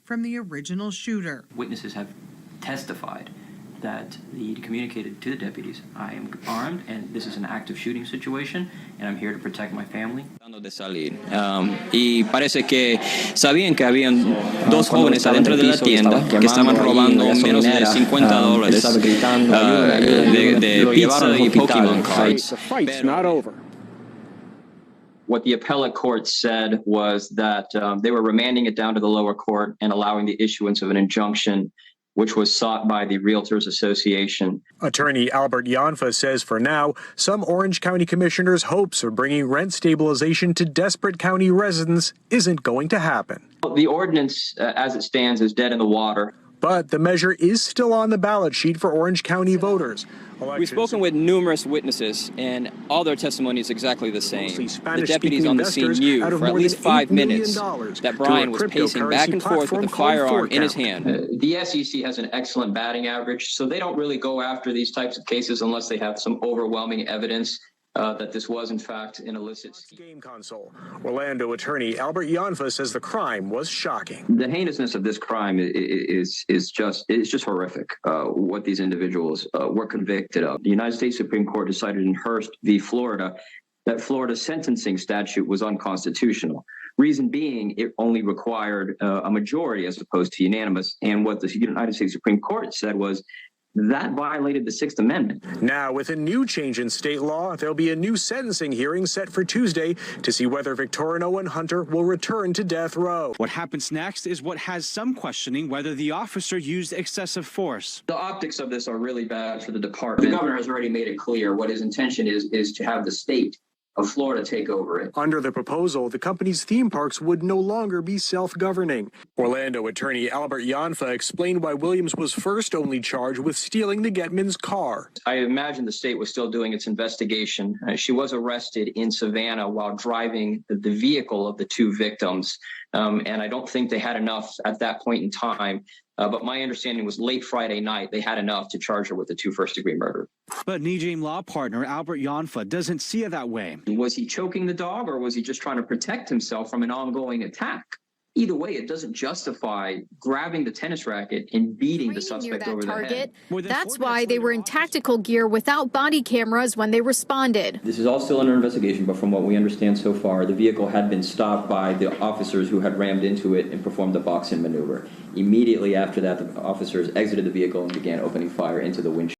from the original shooter. Witnesses have testified that he communicated to the deputies, I am armed and this is an active shooting situation and I'm here to protect my family. De salir. Y parece que sabían que habían dos jóvenes adentro de la tienda que estaban robando menos de $50 de pizza y Pokemon cards. The fight's not over. What the appellate court said was that they were remanding it down to the lower court and allowing the issuance of an injunction, which was sought by the Realtors Association. Attorney Albert Yanfa says for now, some Orange County commissioners' hopes of bringing rent stabilization to desperate county residents isn't going to happen. The ordinance, as it stands, is dead in the water. But the measure is still on the ballot sheet for Orange County voters. We've spoken with numerous witnesses, and all their testimony is exactly the same. The deputies on the scene knew for at least 5 minutes that Brian was pacing back and forth with a firearm in his hand. The SEC has an excellent batting average, so they don't really go after these types of cases unless they have some overwhelming evidence that this was, in fact, an illicit game console. Orlando attorney Albert Yanfa says the crime was shocking. The heinousness of this crime is just horrific. What these individuals were convicted of. The United States Supreme Court decided in Hurst v. Florida that Florida's sentencing statute was unconstitutional. Reason being, it only required a majority as opposed to unanimous. And what the United States Supreme Court said was that violated the Sixth Amendment. Now, with a new change in state law, there'll be a new sentencing hearing set for Tuesday to see whether Victorino and Hunter will return to death row. What happens next is what has some questioning whether the officer used excessive force. The optics of this are really bad for the department. The governor has already made it clear what his intention is to have the state of Florida take over it. Under the proposal, the company's theme parks would no longer be self-governing. Orlando attorney Albert Yanfa explained why Williams was first only charged with stealing the Getman's car. I imagine the state was still doing its investigation. She was arrested in Savannah while driving the vehicle of the two victims. And I don't think they had enough at that point in time. But my understanding was late Friday night, they had enough to charge her with the 2 first-degree murder. But Nijame law partner Albert Yanfa doesn't see it that way. Was he choking the dog or was he just trying to protect himself from an ongoing attack? Either way, it doesn't justify grabbing the tennis racket and beating the suspect over the head. That's why they were in tactical gear without body cameras when they responded. This is all still under investigation, but from what we understand so far, the vehicle had been stopped by the officers who had rammed into it and performed the box-in maneuver. Immediately after that, the officers exited the vehicle and began opening fire into the windshield.